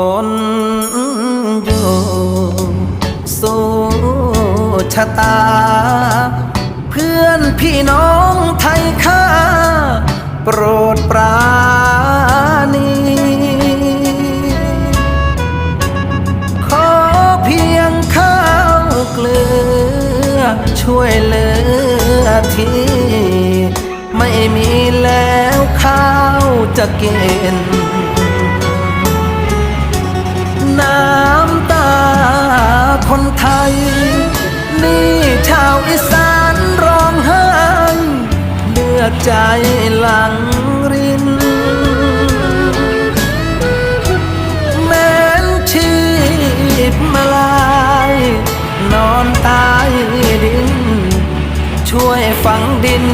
คนอยู่สู้ชะตาเพื่อนพี่น้องไทยข้าโปรดปราณีขอเพียงข้าวเกลือช่วยเหลือทีไม่มีแล้วข้าวจะกินน้ำตาคนไทยนี่ชาวอีสานร้องไห้เลือดใจหลังรินแม้นชีพมาลายนอนตายดินช่วยฝังดิน